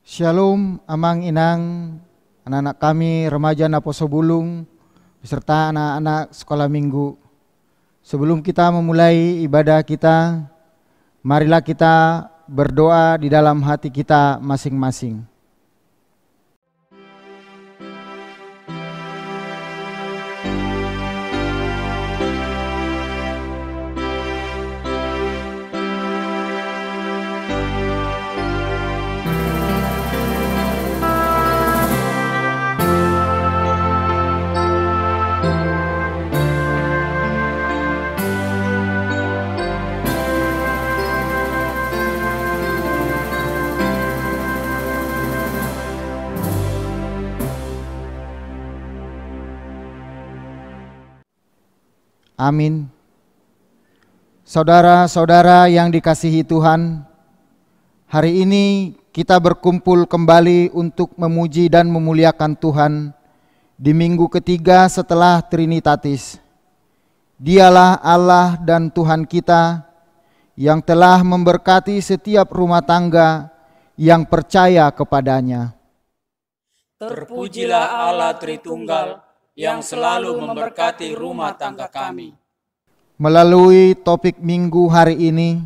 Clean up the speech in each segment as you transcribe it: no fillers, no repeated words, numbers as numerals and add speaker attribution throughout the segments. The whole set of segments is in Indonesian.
Speaker 1: Shalom, amang inang, anak-anak kami remaja Naposo Bulung, beserta anak-anak sekolah minggu. Sebelum kita memulai ibadah kita, marilah kita berdoa di dalam hati kita masing-masing. Amin. Saudara-saudara yang dikasihi Tuhan, hari ini kita berkumpul kembali untuk memuji dan memuliakan Tuhan di minggu ketiga setelah Trinitatis. Dialah Allah dan Tuhan kita yang telah memberkati setiap rumah tangga yang percaya kepadanya.
Speaker 2: Terpujilah Allah Tritunggal yang selalu memberkati rumah tangga kami.
Speaker 1: Melalui topik minggu hari ini,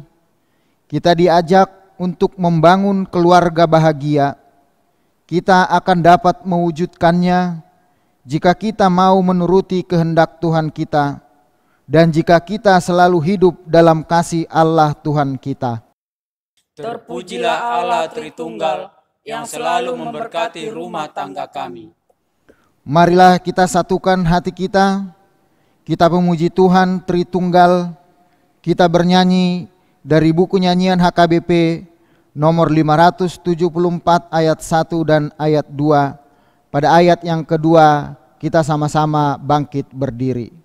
Speaker 1: kita diajak untuk membangun keluarga bahagia. Kita akan dapat mewujudkannya jika kita mau menuruti kehendak Tuhan kita dan jika kita selalu hidup dalam kasih Allah Tuhan kita.
Speaker 2: Terpujilah Allah Tritunggal yang selalu memberkati rumah tangga kami.
Speaker 1: Marilah kita satukan hati kita memuji Tuhan Tritunggal, kita bernyanyi dari buku nyanyian HKBP nomor 574 ayat 1 dan ayat 2. Pada ayat yang kedua kita sama-sama bangkit berdiri.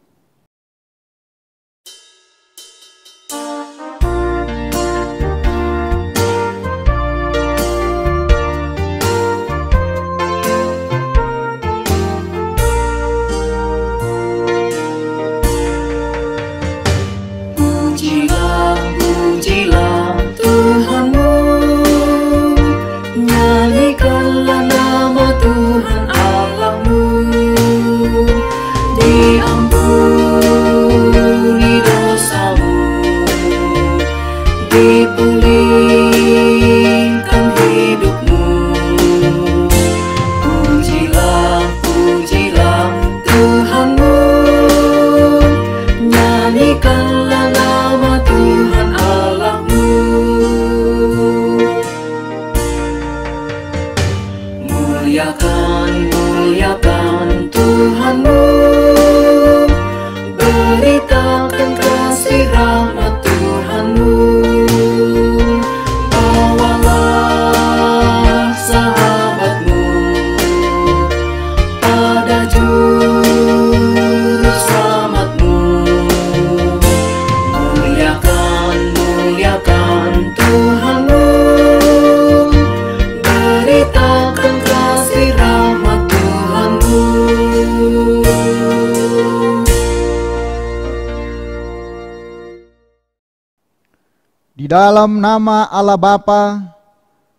Speaker 1: Dalam nama Allah Bapa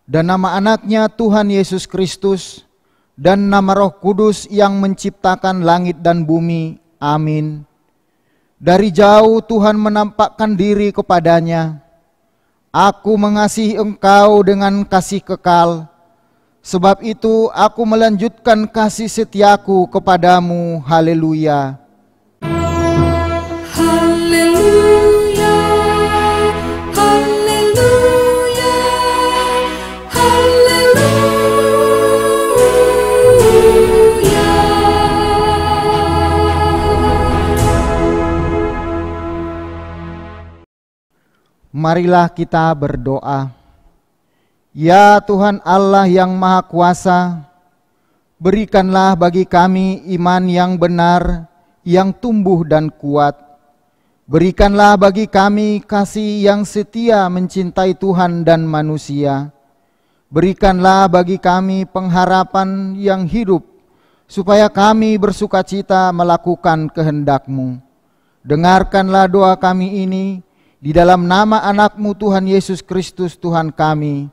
Speaker 1: dan nama anaknya Tuhan Yesus Kristus dan nama Roh Kudus yang menciptakan langit dan bumi. Amin. Dari jauh Tuhan menampakkan diri kepadanya. Aku mengasihi engkau dengan kasih kekal. Sebab itu aku melanjutkan kasih setiaku kepadamu. Haleluya. Marilah kita berdoa. Ya Tuhan Allah yang Maha Kuasa, berikanlah bagi kami iman yang benar, yang tumbuh dan kuat. Berikanlah bagi kami kasih yang setia mencintai Tuhan dan manusia. Berikanlah bagi kami pengharapan yang hidup, supaya kami bersukacita melakukan kehendak-Mu. Dengarkanlah doa kami ini, di dalam nama anak-Mu Tuhan Yesus Kristus Tuhan kami.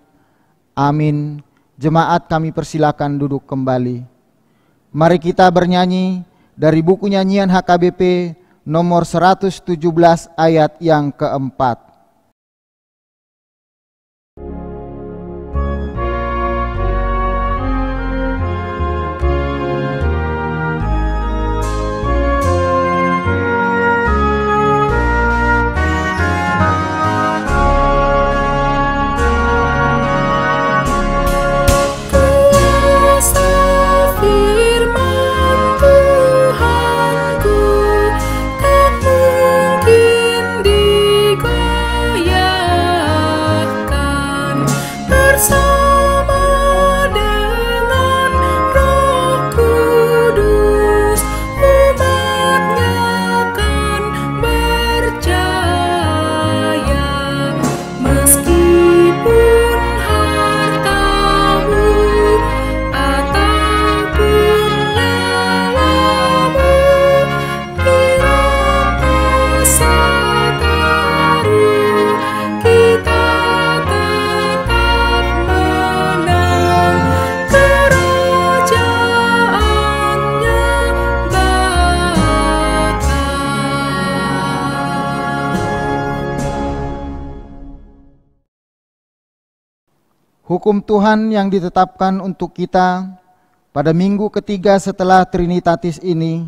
Speaker 1: Amin. Jemaat kami persilakan duduk kembali. Mari kita bernyanyi dari buku nyanyian HKBP nomor 117 ayat yang keempat. Hukum Tuhan yang ditetapkan untuk kita pada minggu ketiga setelah Trinitatis ini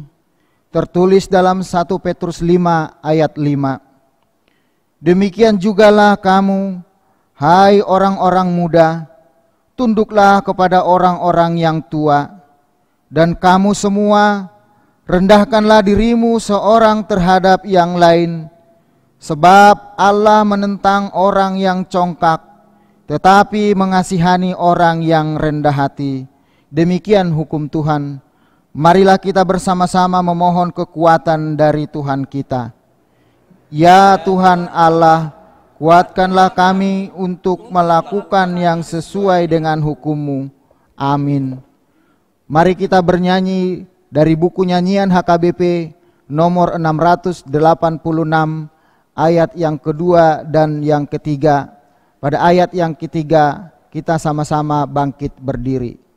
Speaker 1: tertulis dalam 1 Petrus 5 ayat 5. Demikian jugalah kamu, hai orang-orang muda, tunduklah kepada orang-orang yang tua, dan kamu semua rendahkanlah dirimu seorang terhadap yang lain, sebab Allah menentang orang yang congkak, tetapi mengasihani orang yang rendah hati. Demikian hukum Tuhan. Marilah kita bersama-sama memohon kekuatan dari Tuhan kita. Ya Tuhan Allah, kuatkanlah kami untuk melakukan yang sesuai dengan hukum-Mu. Amin. Mari kita bernyanyi dari buku nyanyian HKBP nomor 686 ayat yang kedua dan yang ketiga. Pada ayat yang ketiga, kita sama-sama bangkit berdiri.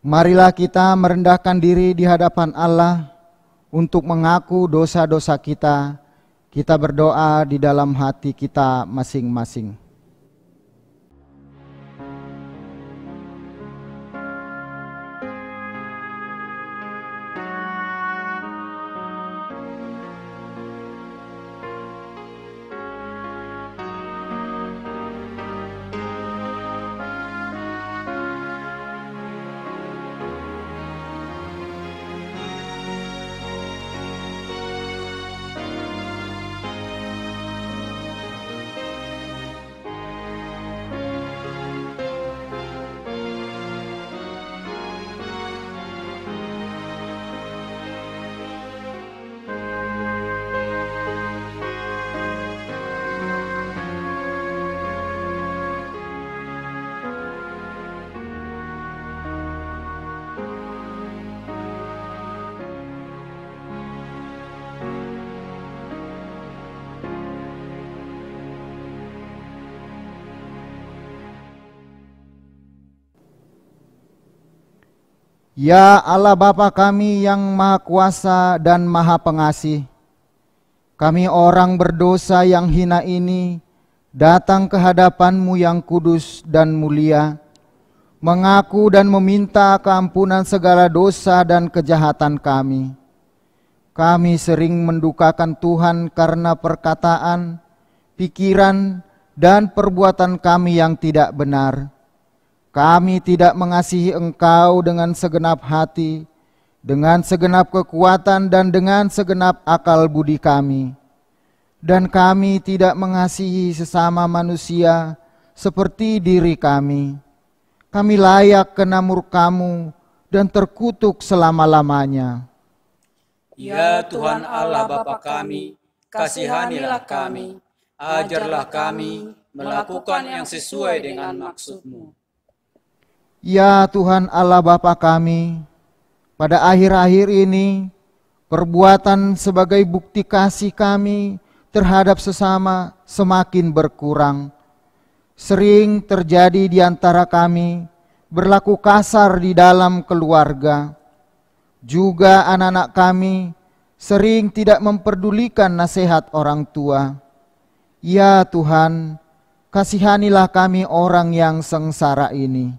Speaker 1: Marilah kita merendahkan diri di hadapan Allah untuk mengaku dosa-dosa kita. Kita berdoa di dalam hati kita masing-masing. Ya Allah Bapa kami yang Maha Kuasa dan Maha Pengasih, kami orang berdosa yang hina ini datang ke hadapan-Mu yang kudus dan mulia, mengaku dan meminta keampunan segala dosa dan kejahatan kami. Kami sering mendukakan Tuhan karena perkataan, pikiran, dan perbuatan kami yang tidak benar. Kami tidak mengasihi Engkau dengan segenap hati, dengan segenap kekuatan dan dengan segenap akal budi kami. Dan kami tidak mengasihi sesama manusia seperti diri kami. Kami layak kena murka-Mu dan terkutuk selama-lamanya.
Speaker 2: Ya Tuhan Allah Bapa kami, kasihanilah kami, ajarlah kami melakukan yang sesuai dengan maksud-Mu.
Speaker 1: Ya Tuhan Allah Bapa kami, pada akhir-akhir ini perbuatan sebagai bukti kasih kami terhadap sesama semakin berkurang. Sering terjadi di antara kami berlaku kasar di dalam keluarga. Juga anak-anak kami sering tidak memperdulikan nasihat orang tua. Ya Tuhan, kasihanilah kami orang yang sengsara ini.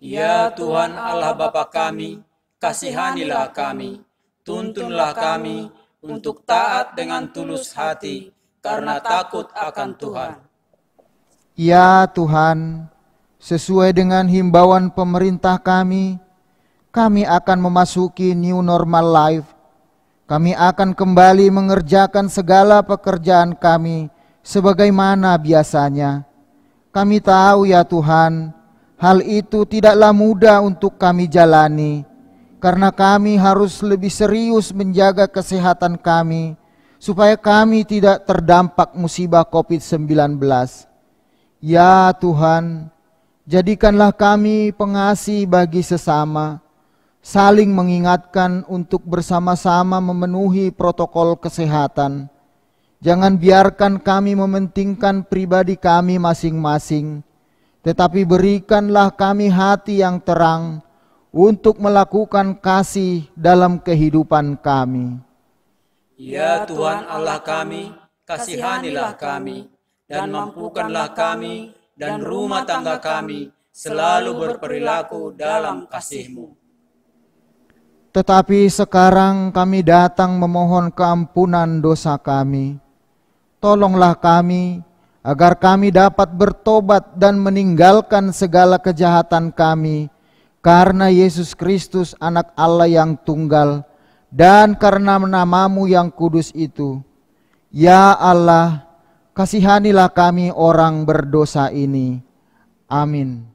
Speaker 2: Ya Tuhan Allah Bapa kami, kasihanilah kami, tuntunlah kami untuk taat dengan tulus hati, karena takut akan Tuhan.
Speaker 1: Ya Tuhan, sesuai dengan himbauan pemerintah kami akan memasuki new normal life. Kami akan kembali mengerjakan segala pekerjaan kami sebagaimana biasanya. Kami tahu ya Tuhan, hal itu tidaklah mudah untuk kami jalani, karena kami harus lebih serius menjaga kesehatan kami, supaya kami tidak terdampak musibah COVID-19. Ya Tuhan, jadikanlah kami pengasih bagi sesama, saling mengingatkan untuk bersama-sama memenuhi protokol kesehatan. Jangan biarkan kami mementingkan pribadi kami masing-masing, tetapi berikanlah kami hati yang terang untuk melakukan kasih dalam kehidupan kami.
Speaker 2: Ya Tuhan Allah kami, kasihanilah kami, dan mampukanlah kami dan rumah tangga kami selalu berperilaku dalam kasih-Mu.
Speaker 1: Tetapi sekarang kami datang memohon keampunan dosa kami. Tolonglah kami, agar kami dapat bertobat dan meninggalkan segala kejahatan kami, karena Yesus Kristus anak Allah yang tunggal, dan karena nama-Mu yang kudus itu. Ya Allah, kasihanilah kami orang berdosa ini. Amin.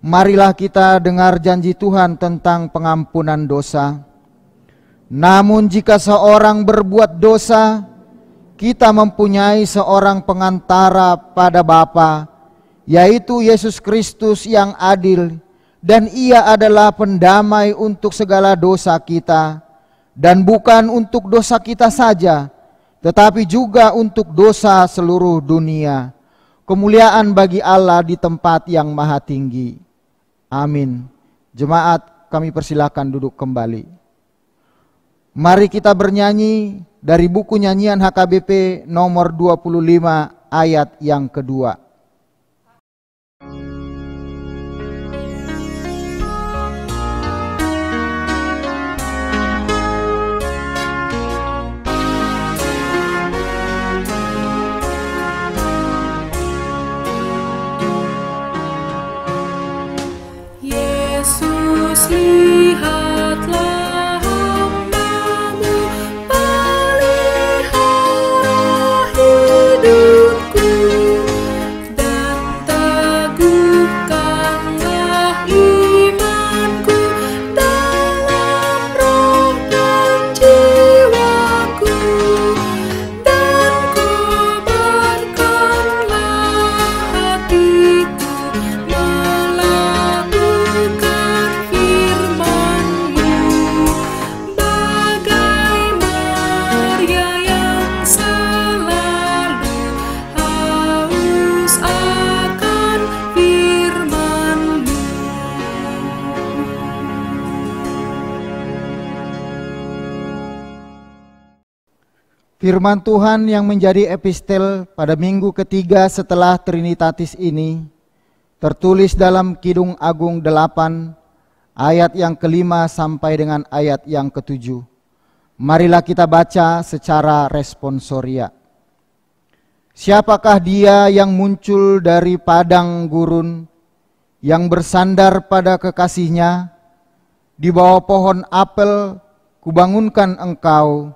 Speaker 1: Marilah kita dengar janji Tuhan tentang pengampunan dosa. Namun jika seorang berbuat dosa, kita mempunyai seorang pengantara pada Bapa, yaitu Yesus Kristus yang adil, dan Ia adalah pendamai untuk segala dosa kita, dan bukan untuk dosa kita saja, tetapi juga untuk dosa seluruh dunia. kemuliaan bagi Allah di tempat yang maha tinggi. Amin. Jemaat, kami persilakan duduk kembali. Mari kita bernyanyi dari buku nyanyian HKBP nomor 25 ayat yang kedua.
Speaker 3: Yesus, lihatlah hamba-Mu, pelihara hidupku, dan teguhkanlah imanku dalam roh dan jiwaku, dan kobarkanlah hatiku melakukan firman-Mu, bagai Maria yang selalu haus akan firman-Mu.
Speaker 1: Firman Tuhan yang menjadi epistel pada minggu ketiga setelah Trinitatis ini tertulis dalam Kidung Agung 8 ayat yang kelima sampai dengan ayat yang ketujuh. Marilah kita baca secara responsoria. Siapakah dia yang muncul dari padang gurun, yang bersandar pada kekasihnya? Di bawah pohon apel kubangunkan engkau.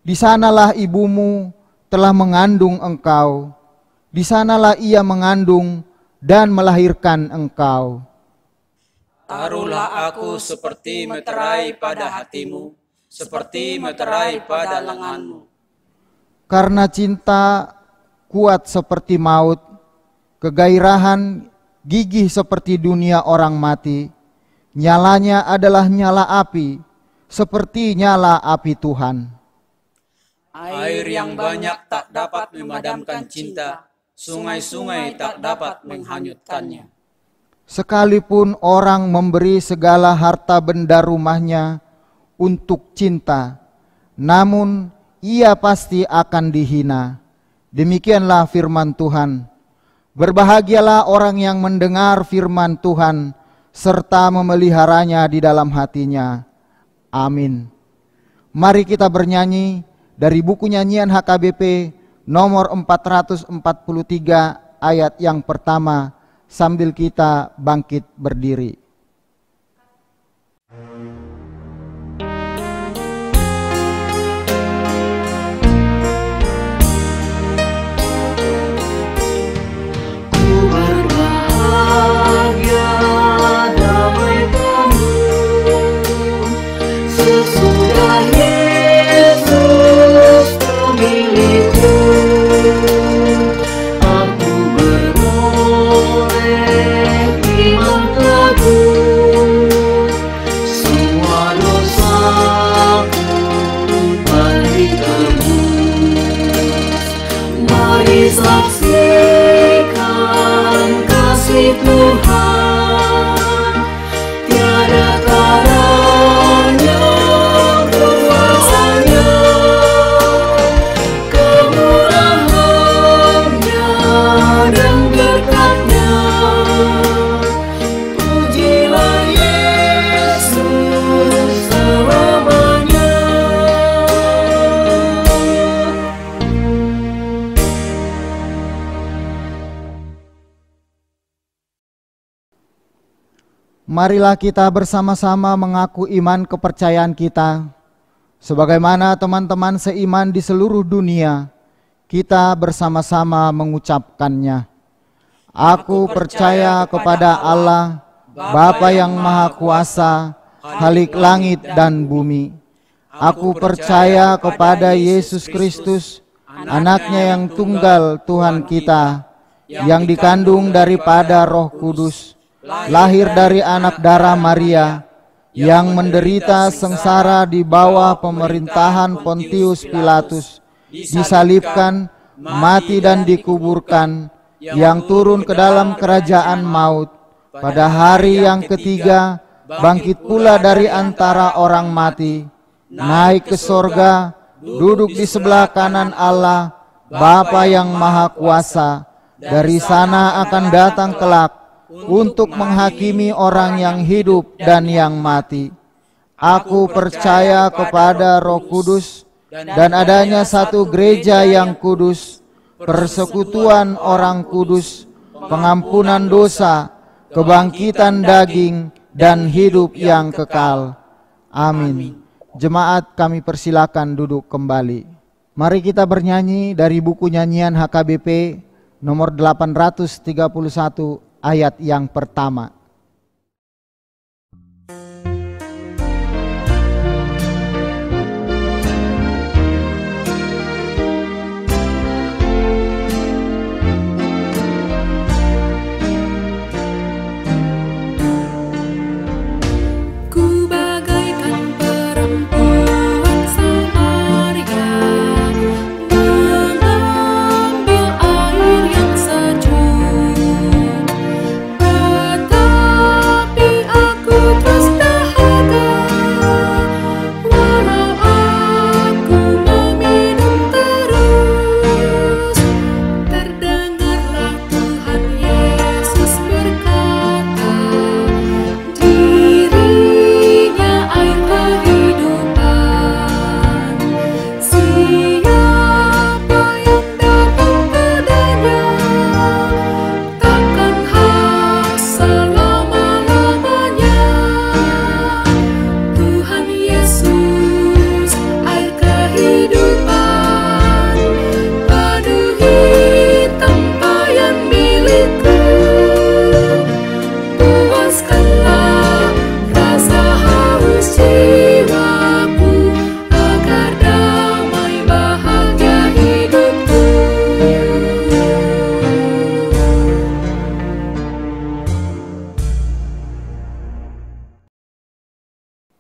Speaker 1: Di sanalah ibumu telah mengandung engkau. Di sanalah ia mengandung dan melahirkan engkau.
Speaker 2: Taruhlah aku seperti meterai pada hatimu, seperti meterai pada lenganmu.
Speaker 1: Karena cinta kuat seperti maut, kegairahan gigih seperti dunia orang mati. Nyalanya adalah nyala api, seperti nyala api Tuhan.
Speaker 2: Air yang banyak tak dapat memadamkan cinta, sungai-sungai tak dapat menghanyutkannya.
Speaker 1: Sekalipun orang memberi segala harta benda rumahnya untuk cinta, namun ia pasti akan dihina. Demikianlah firman Tuhan. Berbahagialah orang yang mendengar firman Tuhan serta memeliharanya di dalam hatinya. Amin. Mari kita bernyanyi dari buku nyanyian HKBP nomor 443 ayat yang pertama sambil kita bangkit berdiri.
Speaker 3: Saksikan kasih Tuhan, tiada taranya kuasanya, kemurahannya dan berkat-Nya. Pujilah Yesus selamanya.
Speaker 1: Marilah kita bersama-sama mengaku iman kepercayaan kita. Sebagaimana teman-teman seiman di seluruh dunia, kita bersama-sama mengucapkannya. Aku percaya kepada Allah, Bapa yang Maha Kuasa, Khalik langit dan bumi. Aku percaya kepada Yesus Kristus, Anaknya yang tunggal Tuhan kita, yang dikandung daripada Roh Kudus, lahir dari anak darah Maria, yang menderita sengsara di bawah pemerintahan Pontius Pilatus, disalibkan, mati dan dikuburkan, yang turun ke dalam kerajaan maut. Pada hari yang ketiga, bangkit pula dari antara orang mati, naik ke sorga, duduk di sebelah kanan Allah, Bapa yang Maha Kuasa. Dari sana akan datang kelak untuk menghakimi orang yang hidup dan yang mati. Aku percaya kepada Roh Kudus dan adanya satu gereja yang kudus, persekutuan orang kudus, pengampunan dosa, kebangkitan daging, dan hidup yang kekal. Amin. Jemaat, kami persilakan duduk kembali. Mari kita bernyanyi dari buku nyanyian HKBP nomor 831 ayat yang pertama.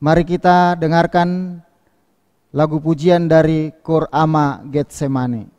Speaker 1: Mari kita dengarkan lagu pujian dari Kor Ama Getsemani.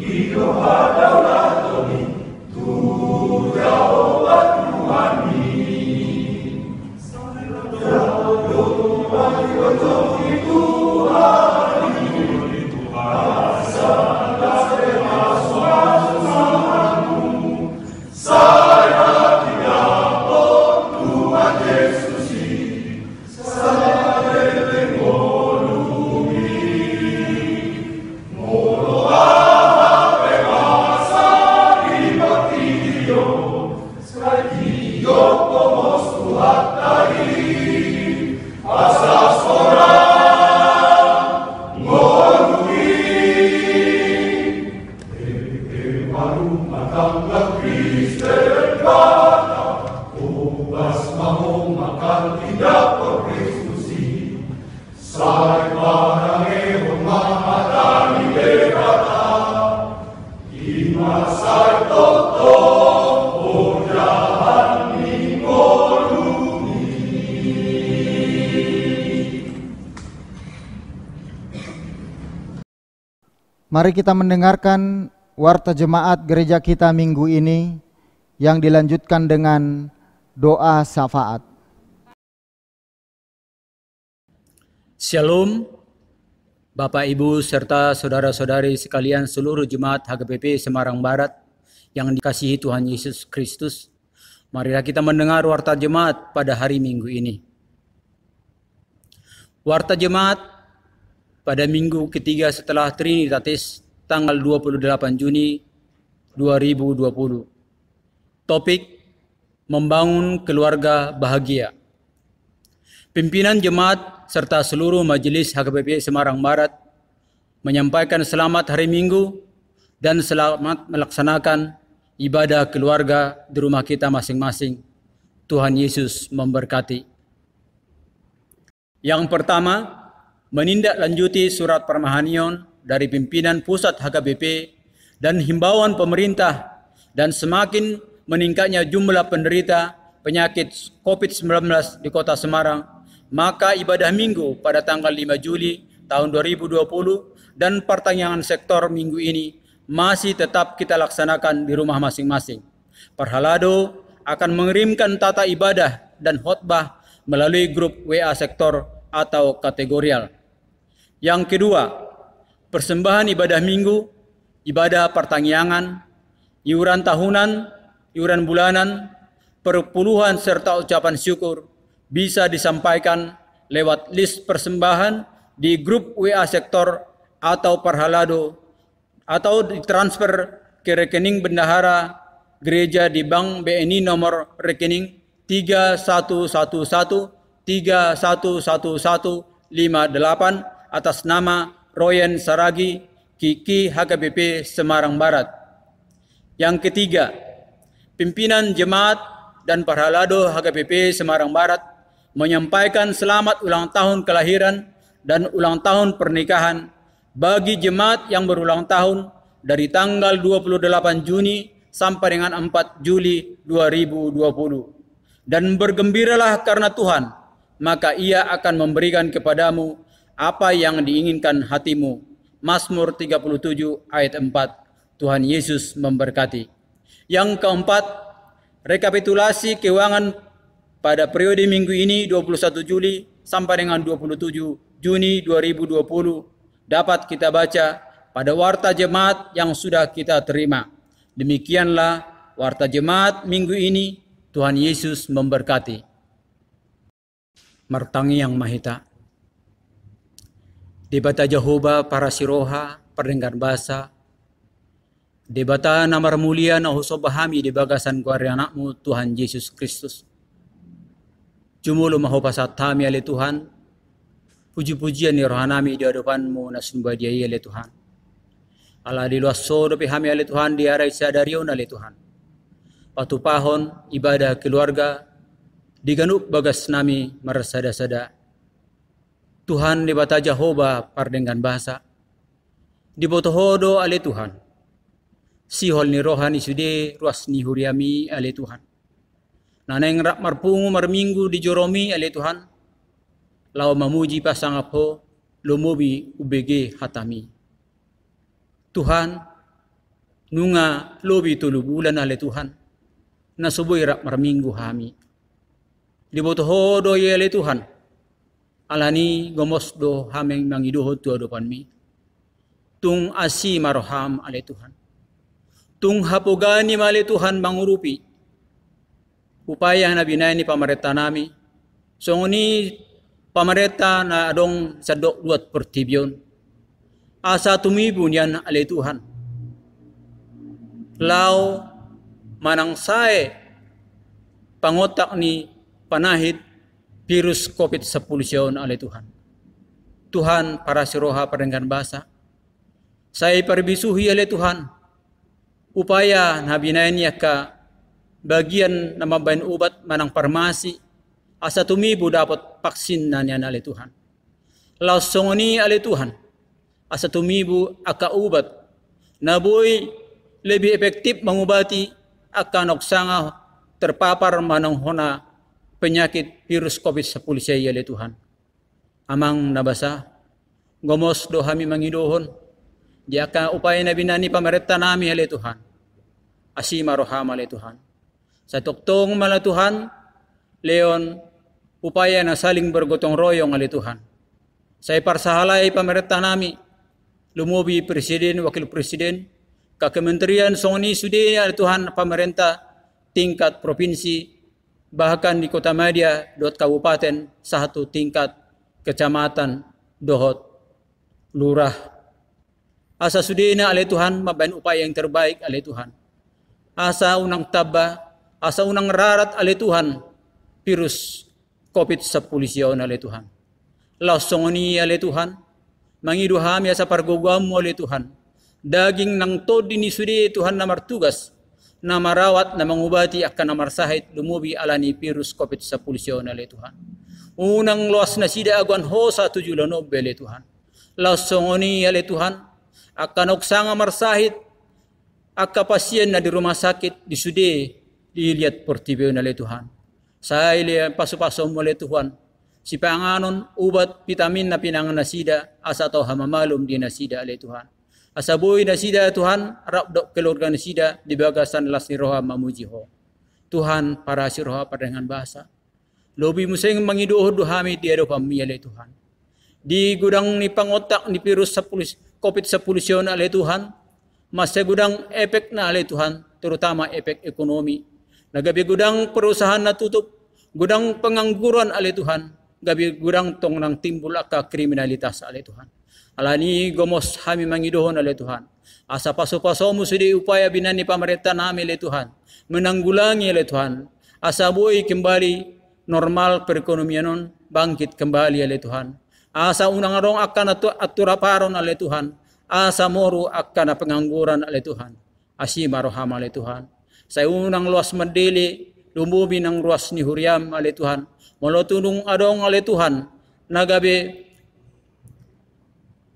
Speaker 4: Hidup
Speaker 1: Mari kita mendengarkan warta jemaat gereja kita minggu ini yang dilanjutkan dengan doa syafaat.
Speaker 2: Shalom, Bapak Ibu serta saudara-saudari sekalian seluruh jemaat HKBP Semarang Barat yang dikasihi Tuhan Yesus Kristus. Marilah kita mendengar warta jemaat pada hari Minggu ini. Warta jemaat pada minggu ketiga setelah Trinitatis tanggal 28 Juni 2020. Topik membangun keluarga bahagia. Pimpinan jemaat serta seluruh majelis HKBP Semarang Barat menyampaikan selamat hari Minggu dan selamat melaksanakan ibadah keluarga di rumah kita masing-masing. Tuhan Yesus memberkati. Yang pertama, menindaklanjuti surat permahanion dari pimpinan pusat HKBP dan himbauan pemerintah dan semakin meningkatnya jumlah penderita penyakit COVID-19 di Kota Semarang, maka ibadah minggu pada tanggal 5 Juli tahun 2020 dan pertanyaan sektor minggu ini masih tetap kita laksanakan di rumah masing-masing. Parhalado akan mengirimkan tata ibadah dan khotbah melalui grup WA sektor atau kategorial. Yang kedua, persembahan ibadah minggu, ibadah pertanggiangan, iuran tahunan, iuran bulanan, perpuluhan serta ucapan syukur bisa disampaikan lewat list persembahan di grup WA sektor atau Parhalado atau ditransfer ke rekening bendahara gereja di Bank BNI nomor rekening 3111311158 atas nama Royen Saragi, Kiki HKBP Semarang Barat. Yang ketiga, pimpinan jemaat dan Parhalado HKBP Semarang Barat menyampaikan selamat ulang tahun kelahiran dan ulang tahun pernikahan bagi jemaat yang berulang tahun dari tanggal 28 Juni sampai dengan 4 Juli 2020. Dan bergembiralah karena Tuhan, maka Ia akan memberikan kepadamu apa yang diinginkan hatimu. Mazmur 37 ayat 4. Tuhan Yesus memberkati. Yang keempat, rekapitulasi keuangan pada periode minggu ini 21 Juli sampai dengan 27 Juni 2020 dapat kita baca pada warta jemaat yang sudah kita terima. Demikianlah warta jemaat minggu ini. Tuhan Yesus memberkati. Martangi yang mahita. Debata Jehovah para siroha perdengar bahasa. Debata namar mulia na husobahami di bagasan kuari anakmu Tuhan Yesus Kristus. Jumulu mahopasat kami ale Tuhan. Puji-pujian ni rohanami di hadapanmu na sumbadiai ale Tuhan. Allah di luas sodopi kami ale Tuhan di arai sadarion ale Tuhan. Patupahon ibadah keluarga diganup bagas nami mersada-sada. Tuhan di bata Jehovah pardengan bahasa. Di botohodo ale Tuhan. Sihol ni rohani sude ruas ni huriami ale Tuhan. Naneng rak marpungu marminggu di joromi ale Tuhan. Lau mamuji pasangapo lomobi ubege hatami. Tuhan nunga lobi tulubulan ale Tuhan. Nasuboy rak marminggu hami. Di botohodo ye ale Tuhan. Alani gomos do hameng mangiduhod tu adopan mi. Tung asi maroham ale Tuhan. Tung hapogani male Tuhan mangurupi. Upaya na binay ni pamareta nami. So ni pamareta na adong sadok luat pertibyon. Asa tumibun yan ale Tuhan. Lau manangsay pangotak ni panahid virus COVID-19 ale Tuhan. Tuhan para siroha perdengan bahasa. Saya perbisuhi ale Tuhan. upaya nabinayan niya ka bagian na mabayan ubat manang parmasi asa tumibo dapat vaksin na niya na ali Tuhan. Lausong ni ali Tuhan asa tumibo aka ubat na boy lebih efektif mengobati akan oksanga terpapar manang hona penyakit virus COVID-19 siya ali Tuhan. Amang nabasa gomos do kami mangidohon di aka upaya na binani pamerintah nami ali Tuhan. Asima rohama ali Tuhan. Sa tuktong mala Tuhan, leon upaya na saling bergotong royong ali Tuhan. Sa iparsahalay pamerintah nami, lumubi presiden, wakil presiden, kementerian songni sudi ali Tuhan pamerintah tingkat provinsi, bahkan di kota media, kabupaten, satu tingkat kecamatan, dohot, lurah. Asa sudi na ali Tuhan, mabayan upaya yang terbaik ali Tuhan. Asa unang taba, asa unang rarat ali Tuhan, virus COVID-19 ali Tuhan. Lausong ni ali Tuhan, mangiduhami asa pargogamu ali Tuhan. Daging nang todi ni sudi Tuhan na martugas, na marawat na mangubati akan na marsahit lumubi alani virus COVID-19 ali Tuhan. Unang luas na sida aguan ho sa 7 ali Tuhan. Lausong ni ali Tuhan, akan oksanga marsahit, aka pasien na di rumah sakit di sudi dilihat portibio na le Tuhan. Sa ili paso-paso mo le Tuhan. Si panganon ubat vitamin na pinangan na sida asa to hamamalum di na sida le Tuhan. Asa boy na sida Tuhan rapdok keluarga na sida di bagasan las ni roha mamuji ho. Tuhan para si roha padengan bahasa. Lobi museng mangiduhod duhami di ado pamilya le Tuhan. Di gudang ni pangotak ni virus COVID-19 le Tuhan. Mas gudang efek na ale Tuhan, terutama efek ekonomi. Nagabi gudang perusahaan na tutup, gudang pengangguran ale Tuhan, gabi gudang tong nang timbul aka kriminalitas ale Tuhan. Alani gomos kami mangidohon ale Tuhan. Asa paso-paso mo sudi upaya binani pamerintah nami ale Tuhan, menanggulangi ale Tuhan. Asa buhay kembali normal perekonomianon, bangkit kembali ale Tuhan. Asa unang arong akan aturaparon ale Tuhan. Asa moro akan pengangguran ale Tuhan. Asima rohama ale Tuhan. Sa unang luas mandili, lumubi ng ruas ni Huriam ale Tuhan. Molotunong adong ale Tuhan. Nagabi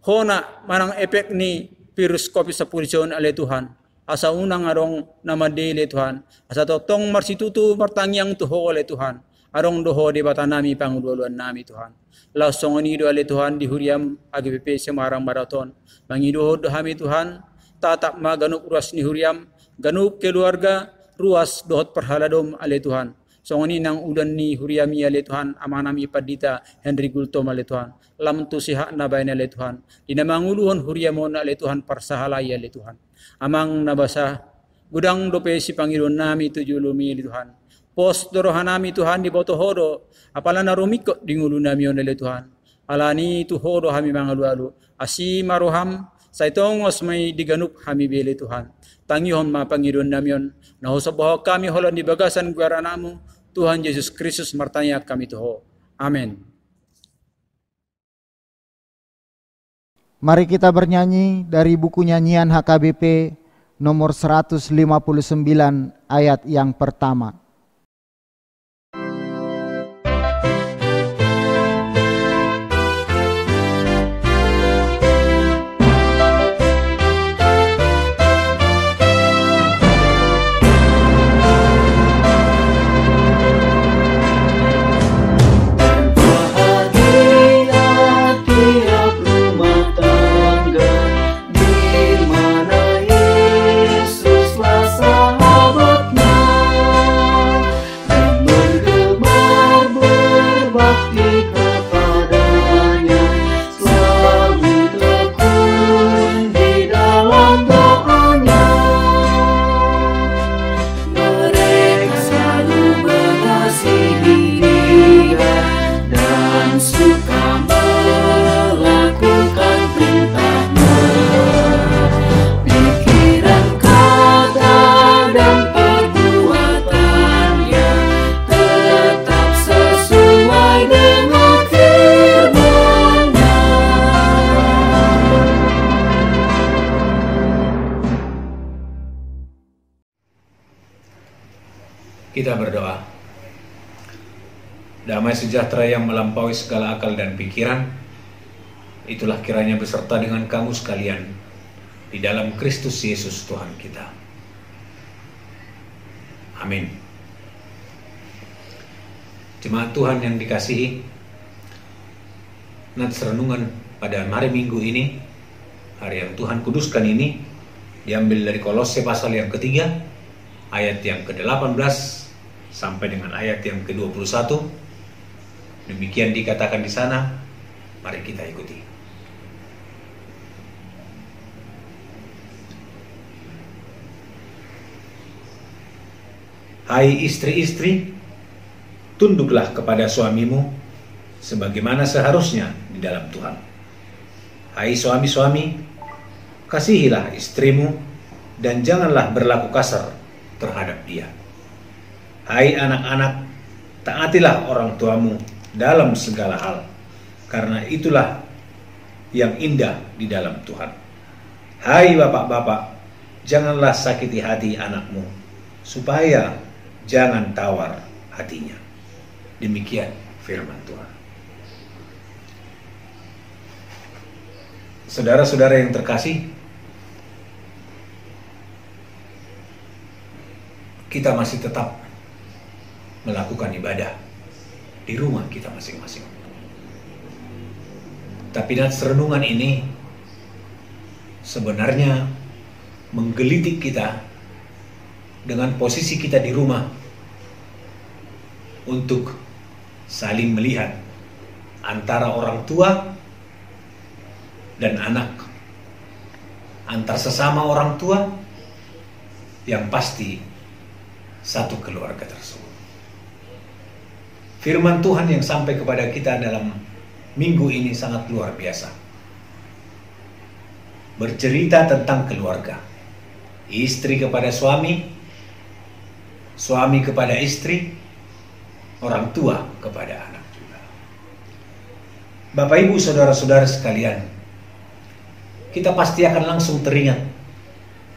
Speaker 2: hona manang efek ni virus COVID-19 ale Tuhan. Asa unang adong na mandili Tuhan. Asa totong marsitutu martangyang tuho ale Tuhan. Arong doho di bata nami panguduluan nami Tuhan. Lausong nido ale Tuhan di Huriam AGBP Semarang Marathon. Mangidohod kami Tuhan, tatak maganup ruas ni Huriam, ganup keluarga, ruas dohot perhaladom ale Tuhan. Songoni nang udan ni Huriami ale Tuhan, amanami padita Henry Gultom ale Tuhan. Lam tu siha na bayan ale Tuhan. Dinamanguluhon Huriamon ale Tuhan parsahalay ale Tuhan. Amang nabasa, gudang dope si Panginoon nami tujulumi ale Tuhan. Pos dorohan nami Tuhan di botohodo, apala na rumikot di ngulu nami on ale Tuhan. Alani tuhodo kami mangalu-alu. Asima roham sa itong may diganup kami bili Tuhan. Tangihon mapangidon namin. Nahusabaho kami holan di bagasan guara namo. Tuhan Yesus Kristus martanya kami tuho. Amen.
Speaker 1: Mari kita bernyanyi dari buku nyanyian HKBP nomor 159 ayat yang pertama.
Speaker 3: Sahabatnya
Speaker 4: Kita berdoa. Damai sejahtera yang melampaui segala akal dan pikiran, itulah kiranya beserta dengan kamu sekalian di dalam Kristus Yesus Tuhan kita. Amin. Jemaat Tuhan yang dikasihi, nats renungan pada hari Minggu ini, hari yang Tuhan kuduskan ini, diambil dari Kolose pasal yang ketiga, ayat yang ke-18 sampai dengan ayat yang ke-21. Demikian dikatakan di sana. Mari kita ikuti. Hai istri-istri, tunduklah kepada suamimu sebagaimana seharusnya di dalam Tuhan. Hai suami-suami, kasihilah istrimu dan janganlah berlaku kasar terhadap dia. Hai anak-anak, taatilah orang tuamu dalam segala hal, karena itulah yang indah di dalam Tuhan. Hai bapak-bapak, janganlah sakiti hati anakmu, supaya jangan tawar hatinya. Demikian firman Tuhan. Saudara-saudara yang terkasih, kita masih tetap melakukan ibadah di rumah kita masing-masing. Tapi nats renungan ini sebenarnya menggelitik kita dengan posisi kita di rumah untuk saling melihat antara orang tua dan anak, antar sesama orang tua, yang pasti satu keluarga tersebut. Firman Tuhan yang sampai kepada kita dalam minggu ini sangat luar biasa. Bercerita tentang keluarga. Istri kepada suami, suami kepada istri, orang tua kepada anak juga. Bapak Ibu saudara-saudara sekalian, kita pasti akan langsung teringat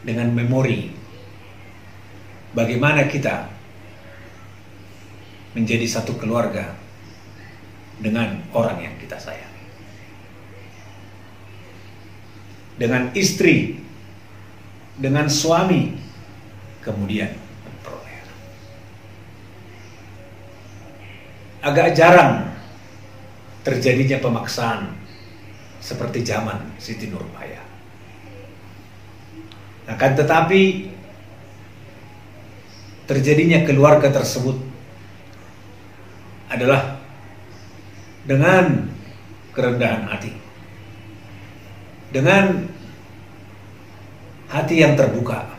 Speaker 4: dengan memori bagaimana kita menjadi satu keluarga dengan orang yang kita sayangi. Dengan istri, dengan suami, kemudian memperoleh anak. Agak jarang terjadinya pemaksaan seperti zaman Siti Nurbaya. Akan tetapi terjadinya keluarga tersebut adalah dengan kerendahan hati, dengan hati yang terbuka,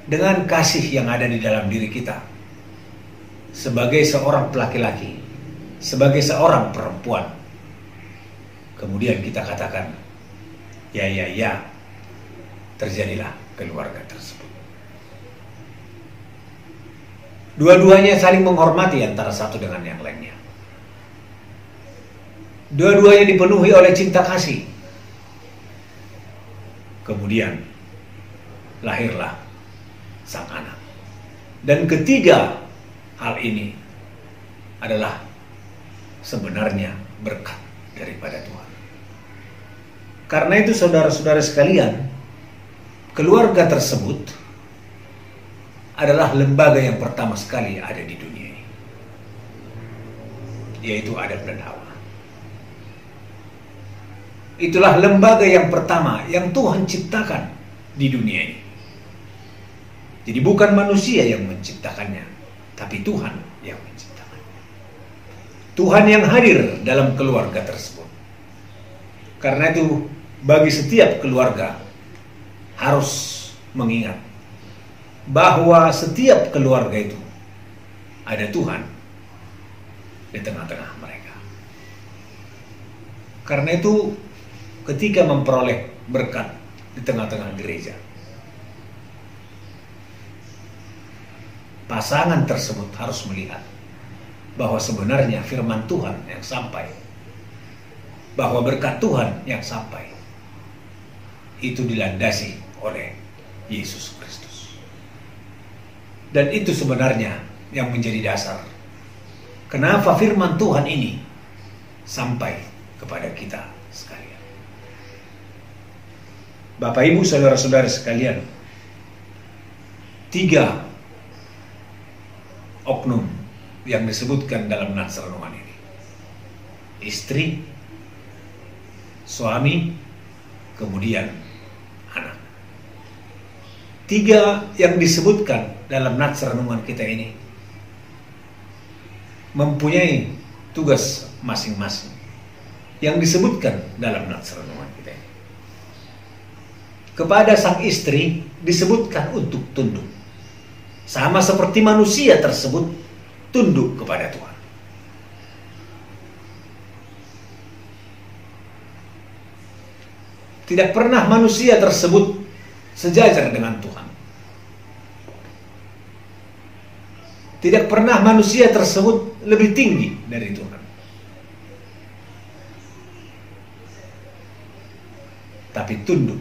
Speaker 4: dengan kasih yang ada di dalam diri kita sebagai seorang laki-laki, sebagai seorang perempuan. Kemudian kita katakan, ya, terjadilah keluarga tersebut. Dua-duanya saling menghormati antara satu dengan yang lainnya. Dua-duanya dipenuhi oleh cinta kasih. Kemudian lahirlah sang anak. Dan ketiga hal ini adalah sebenarnya berkat daripada Tuhan. Karena itu saudara-saudara sekalian, keluarga tersebut adalah lembaga yang pertama sekali ada di dunia ini, yaitu Adam dan Hawa. Itulah lembaga yang pertama yang Tuhan ciptakan di dunia ini. Jadi bukan manusia yang menciptakannya, tapi Tuhan yang menciptakannya. Tuhan yang hadir dalam keluarga tersebut. Karena itu bagi setiap keluarga harus mengingat bahwa setiap keluarga itu ada Tuhan di tengah-tengah mereka. Karena itu ketika memperoleh berkat di tengah-tengah gereja, pasangan tersebut harus melihat bahwa sebenarnya firman Tuhan yang sampai, bahwa berkat Tuhan yang sampai itu dilandasi oleh Yesus Kristus. Dan itu sebenarnya yang menjadi dasar kenapa firman Tuhan ini sampai kepada kita sekalian. Bapak Ibu saudara-saudara sekalian, 3 oknum yang disebutkan dalam nats renungan ini: istri, suami, kemudian anak. 3 yang disebutkan dalam nats renungan kita ini mempunyai tugas masing-masing yang disebutkan dalam nats renungan kita ini. Kepada sang istri disebutkan untuk tunduk, sama seperti manusia tersebut tunduk kepada Tuhan. Tidak pernah manusia tersebut sejajar dengan Tuhan. Tidak pernah manusia tersebut lebih tinggi dari Tuhan. Tapi tunduk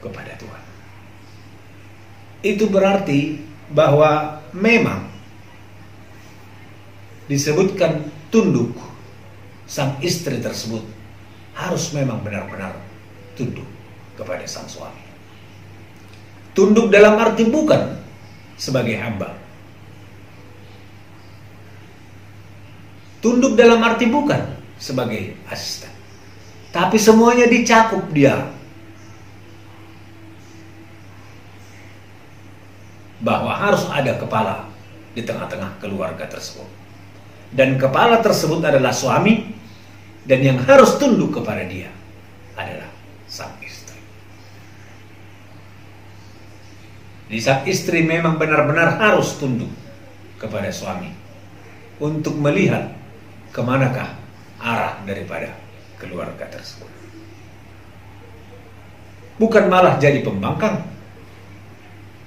Speaker 4: kepada Tuhan. Itu berarti bahwa memang disebutkan tunduk, sang istri tersebut harus memang benar-benar tunduk kepada sang suami. Tunduk dalam arti bukan sebagai hamba. Tunduk dalam arti bukan sebagai asisten. Tapi semuanya dicakup dia. Bahwa harus ada kepala di tengah-tengah keluarga tersebut. Dan kepala tersebut adalah suami, dan yang harus tunduk kepada dia adalah sang istri. Jadi sang istri memang benar-benar harus tunduk kepada suami untuk melihat kemanakah arah daripada keluarga tersebut. Bukan malah jadi pembangkang,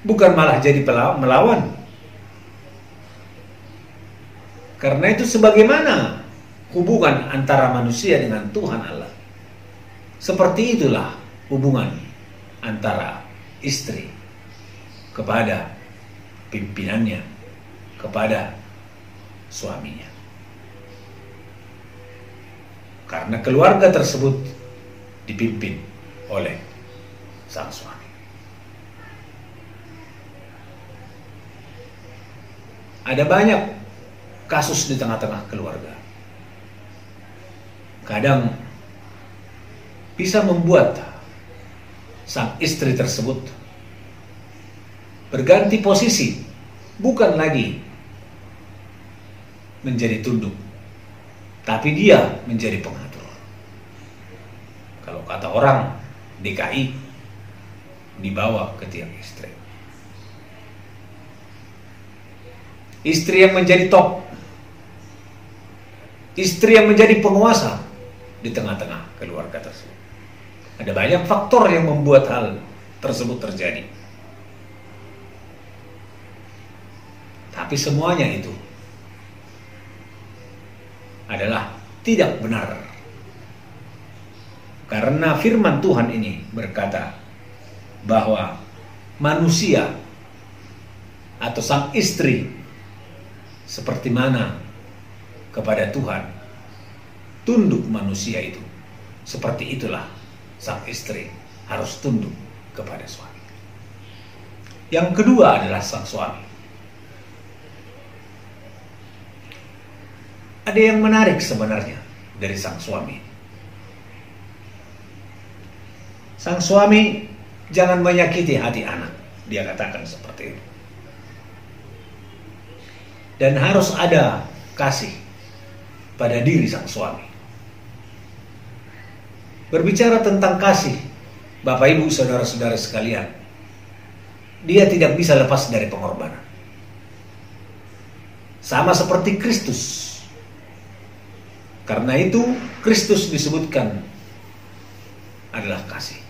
Speaker 4: bukan malah jadi melawan. Karena itu sebagaimana hubungan antara manusia dengan Tuhan Allah, seperti itulah hubungan antara istri kepada pimpinannya, kepada suaminya. Karena keluarga tersebut dipimpin oleh sang suami. Ada banyak kasus di tengah-tengah keluarga. Kadang bisa membuat sang istri tersebut berganti posisi, bukan lagi menjadi tunduk, tapi dia menjadi pengatur. Kalau kata orang DKI, dibawa ke tiang istri. Istri yang menjadi top, istri yang menjadi penguasa di tengah-tengah keluarga tersebut. Ada banyak faktor yang membuat hal tersebut terjadi. Tapi semuanya itu adalah tidak benar. Karena firman Tuhan ini berkata bahwa manusia atau sang istri seperti mana kepada Tuhan tunduk manusia itu, seperti itulah sang istri harus tunduk kepada suami. Yang kedua adalah sang suami. Ada yang menarik sebenarnya dari sang suami. Sang suami jangan menyakiti hati anak, dia katakan seperti itu. Dan harus ada kasih pada diri sang suami. Berbicara tentang kasih, Bapak Ibu saudara-saudara sekalian, dia tidak bisa lepas dari pengorbanan. Sama seperti Kristus. Karena itu Kristus disebutkan adalah kasih.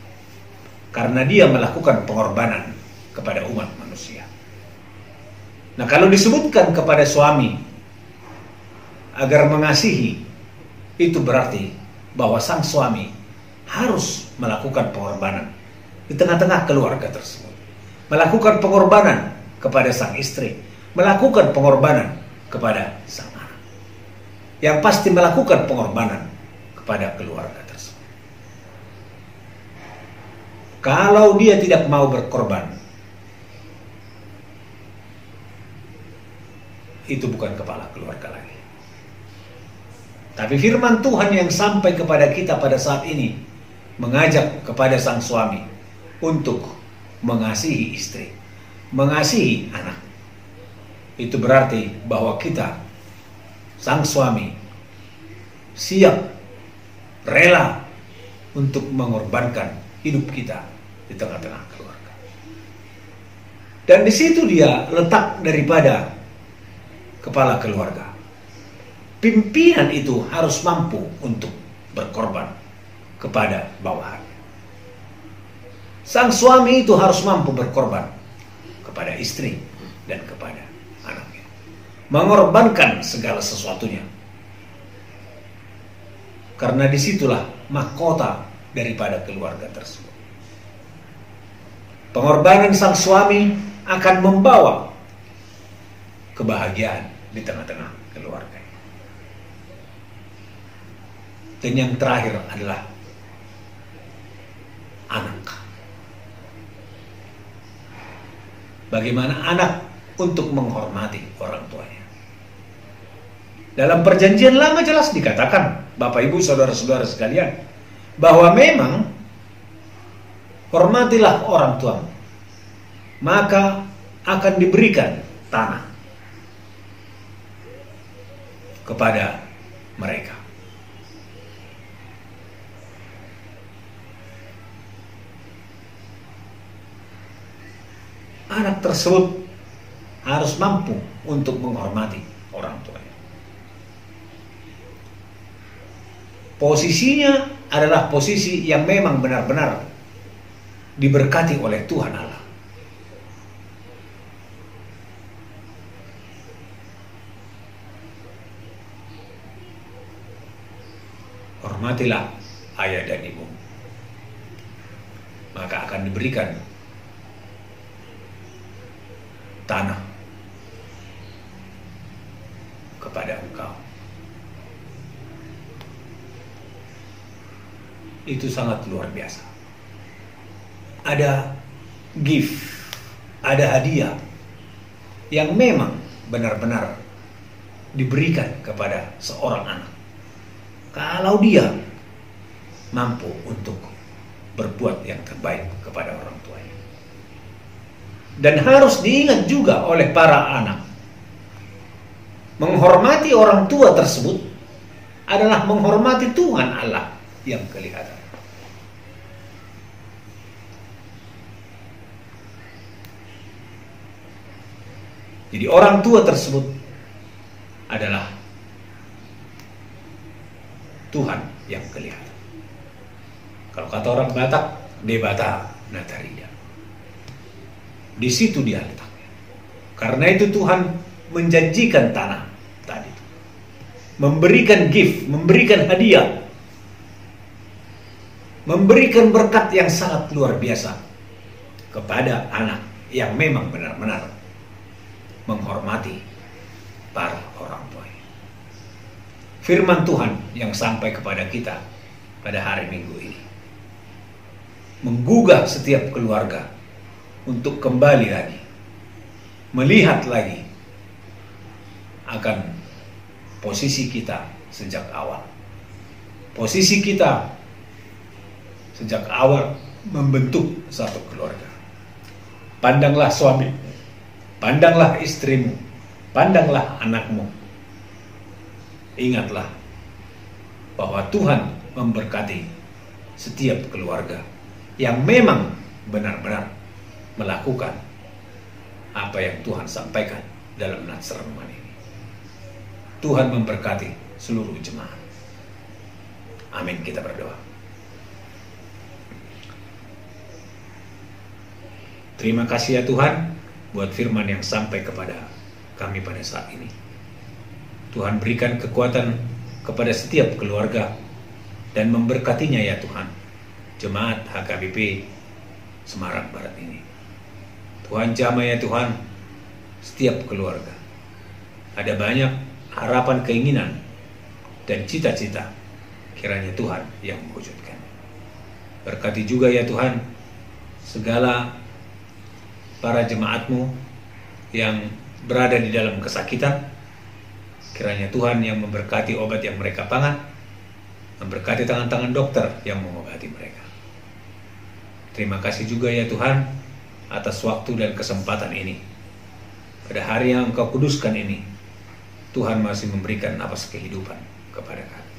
Speaker 4: Karena dia melakukan pengorbanan kepada umat manusia. Nah, kalau disebutkan kepada suami agar mengasihi, itu berarti bahwa sang suami harus melakukan pengorbanan di tengah-tengah keluarga tersebut. melakukan pengorbanan kepada sang istri, melakukan pengorbanan kepada sang anak. Yang pasti melakukan pengorbanan kepada keluarga tersebut. Kalau dia tidak mau berkorban, itu bukan kepala keluarga lagi. Tapi firman Tuhan yang sampai kepada kita pada saat ini mengajak kepada sang suami untuk mengasihi istri, mengasihi anak. Itu berarti bahwa kita, sang suami, siap, rela untuk mengorbankan hidup kita di tengah-tengah keluarga. Dan di situ dia letak daripada kepala keluarga. Pimpinan itu harus mampu untuk berkorban kepada bawahannya. Sang suami itu harus mampu berkorban kepada istri dan kepada anaknya. Mengorbankan segala sesuatunya. Karena disitulah mahkota daripada keluarga tersebut. Pengorbanan sang suami akan membawa kebahagiaan di tengah-tengah keluarga. Dan yang terakhir adalah anak. Bagaimana anak untuk menghormati orang tuanya. Dalam perjanjian lama jelas dikatakan, Bapak Ibu saudara-saudara sekalian, bahwa memang hormatilah orang tuamu, maka akan diberikan tanah kepada mereka. Anak tersebut harus mampu untuk menghormati orang tuanya. Posisinya adalah posisi yang memang benar-benar diberkati oleh Tuhan Allah. Hormatilah ayah dan ibu, maka akan diberikan tanah kepada engkau. Itu sangat luar biasa. Ada gift, ada hadiah yang memang benar-benar diberikan kepada seorang anak kalau dia mampu untuk berbuat yang terbaik kepada orang tuanya. Dan harus diingat juga oleh para anak, menghormati orang tua tersebut adalah menghormati Tuhan Allah yang kelihatan. Jadi orang tua tersebut adalah Tuhan yang kelihatan. Kalau kata orang Batak, Debata Natarida. Di situ dia letaknya. Karena itu Tuhan menjanjikan tanah tadi, memberikan gift, memberikan hadiah, memberikan berkat yang sangat luar biasa kepada anak yang memang benar-benar menghormati para orang tuanya. Firman Tuhan yang sampai kepada kita pada hari Minggu ini menggugah setiap keluarga untuk kembali lagi, melihat lagi akan posisi kita sejak awal. Posisi kita sejak awal membentuk satu keluarga. Pandanglah suami, pandanglah istrimu, pandanglah anakmu. Ingatlah bahwa Tuhan memberkati setiap keluarga yang memang benar-benar melakukan apa yang Tuhan sampaikan dalam Nats Renungan ini. Tuhan memberkati seluruh jemaat. Amin, kita berdoa. Terima kasih ya Tuhan buat firman yang sampai kepada kami pada saat ini. Tuhan berikan kekuatan kepada setiap keluarga dan memberkatinya ya Tuhan, jemaat HKBP Semarang Barat ini. Tuhan jamah ya Tuhan setiap keluarga. Ada banyak harapan, keinginan, dan cita-cita. Kiranya Tuhan yang mewujudkan. Berkati juga ya Tuhan segala para jemaat-Mu yang berada di dalam kesakitan. Kiranya Tuhan yang memberkati obat yang mereka pangan, memberkati tangan-tangan dokter yang mengobati mereka. Terima kasih juga ya Tuhan atas waktu dan kesempatan ini. Pada hari yang Engkau kuduskan ini, Tuhan masih memberikan napas kehidupan kepada kami.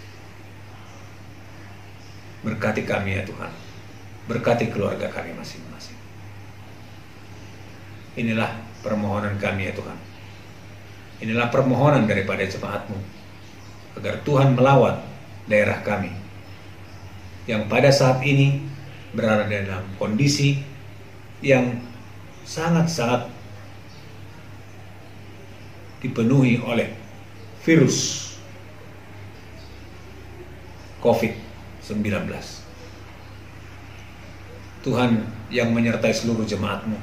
Speaker 4: Berkati kami ya Tuhan, berkati keluarga kami masing-masing. Inilah permohonan kami ya Tuhan. Inilah permohonan daripada jemaat-Mu, agar Tuhan melawat daerah kami yang pada saat ini berada dalam kondisi yang sangat-sangat dipenuhi oleh virus COVID-19. Tuhan yang menyertai seluruh jemaat-Mu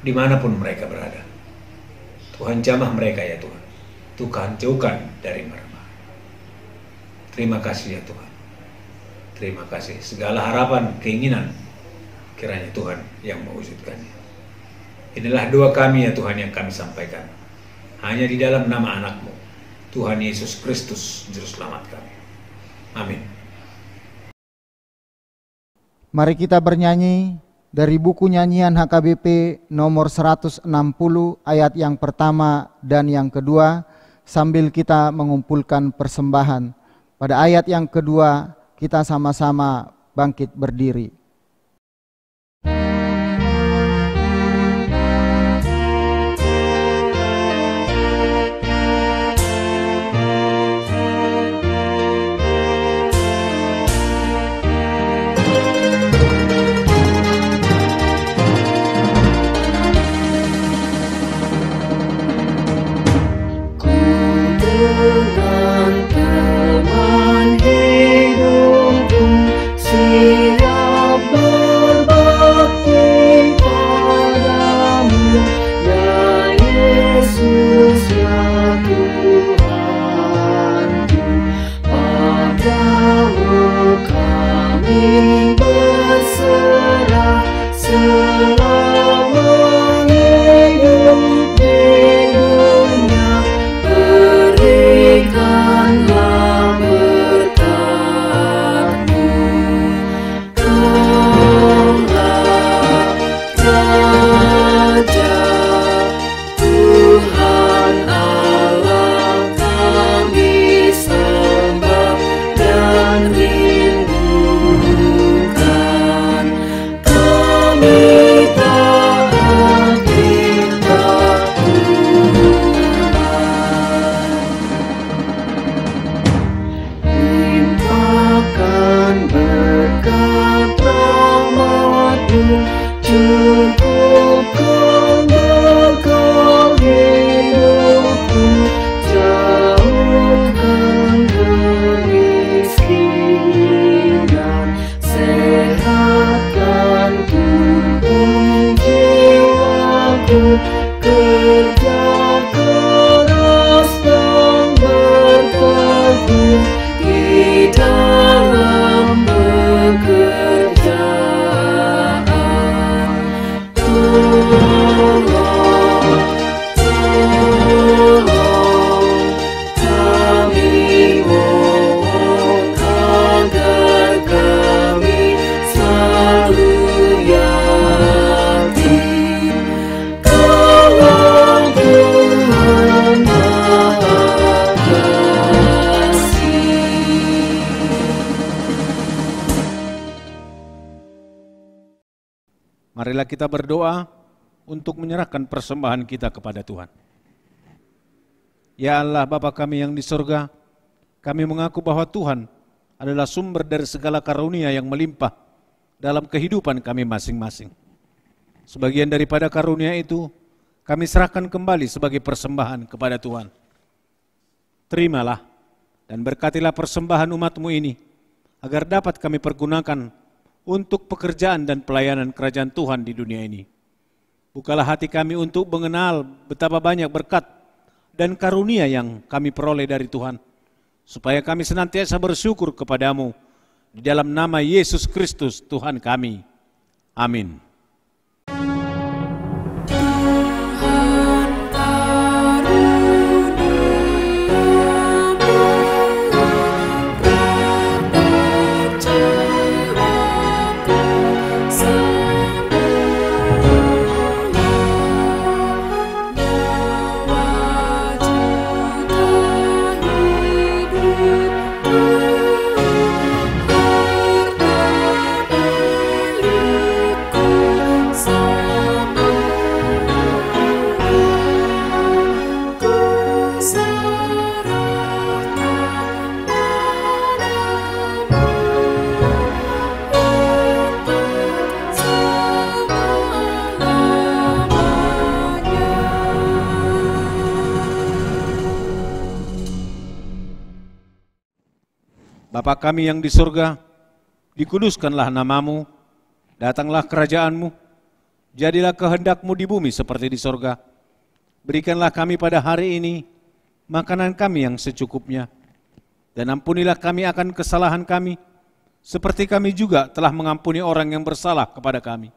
Speaker 4: dimanapun mereka berada. Tuhan jamah mereka ya Tuhan. Tuhan jauhkan dari mereka. Terima kasih ya Tuhan. Terima kasih. Segala harapan, keinginan, kiranya Tuhan yang mewujudkannya. Inilah doa kami ya Tuhan yang kami sampaikan. Hanya di dalam nama anak-Mu, Tuhan Yesus Kristus, Juru Selamat kami. Amin.
Speaker 1: Mari kita bernyanyi dari buku nyanyian HKBP nomor 160 ayat yang pertama dan yang kedua, sambil kita mengumpulkan persembahan. Pada ayat yang kedua kita sama-sama bangkit berdiri.
Speaker 5: Marilah kita berdoa untuk menyerahkan persembahan kita kepada Tuhan. Ya Allah Bapa kami yang di surga, kami mengaku bahwa Tuhan adalah sumber dari segala karunia yang melimpah dalam kehidupan kami masing-masing. Sebagian daripada karunia itu kami serahkan kembali sebagai persembahan kepada Tuhan. Terimalah dan berkatilah persembahan umat-Mu ini, agar dapat kami pergunakan untuk pekerjaan dan pelayanan kerajaan Tuhan di dunia ini. Bukalah hati kami untuk mengenal betapa banyak berkat dan karunia yang kami peroleh dari Tuhan, supaya kami senantiasa bersyukur kepadamu di dalam nama Yesus Kristus Tuhan kami. Amin. Bapa kami yang di surga, dikuduskanlah namamu, datanglah kerajaanmu, jadilah kehendakmu di bumi seperti di surga. Berikanlah kami pada hari ini makanan kami yang secukupnya, dan ampunilah kami akan kesalahan kami, seperti kami juga telah mengampuni orang yang bersalah kepada kami.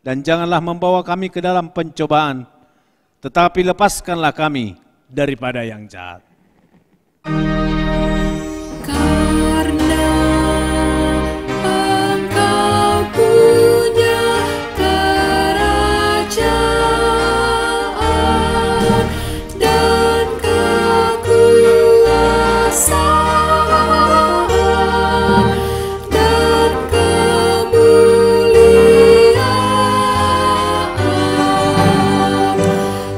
Speaker 5: Dan janganlah membawa kami ke dalam pencobaan, tetapi lepaskanlah kami daripada yang jahat.
Speaker 3: Karena Engkau punya kerajaan dan kekuasaan dan kemuliaan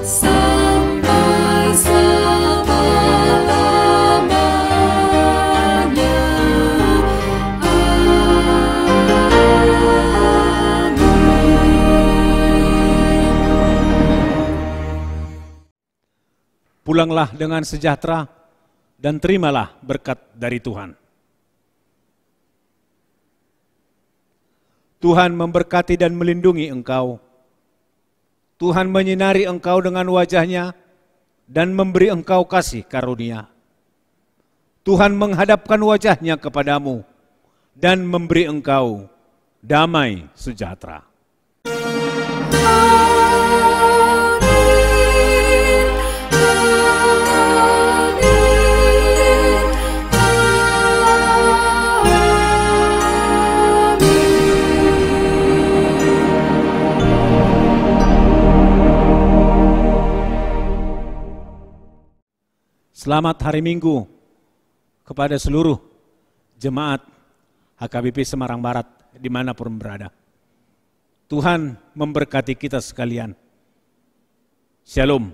Speaker 3: sampai selama-lamanya.
Speaker 5: Pulanglah dengan sejahtera dan terimalah berkat dari Tuhan. Tuhan memberkati dan melindungi engkau. Tuhan menyinari engkau dengan wajah-Nya dan memberi engkau kasih karunia. Tuhan menghadapkan wajah-Nya kepadamu dan memberi engkau damai sejahtera. Selamat hari Minggu kepada seluruh jemaat HKBP Semarang Barat dimanapun berada. Tuhan memberkati kita sekalian. Shalom.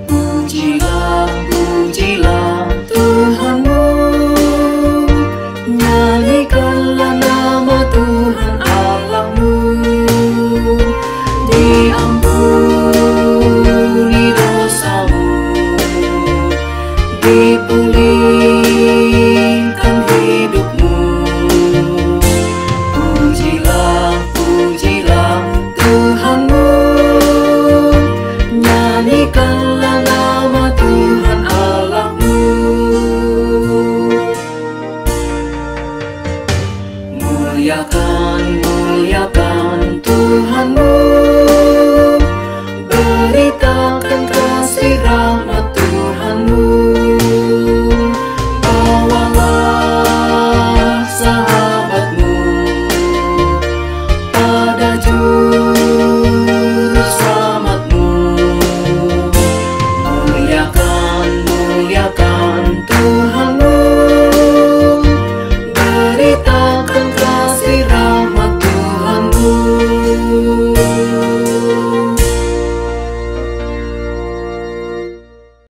Speaker 3: Pujilah Tuhanmu, nyanyikanlah nama Tuhan Allahmu. Diampuni dosamu, dipulihkan hidupmu. Pujilah Tuhanmu, nyanyikanlah nama Tuhan Allahmu. Muliakan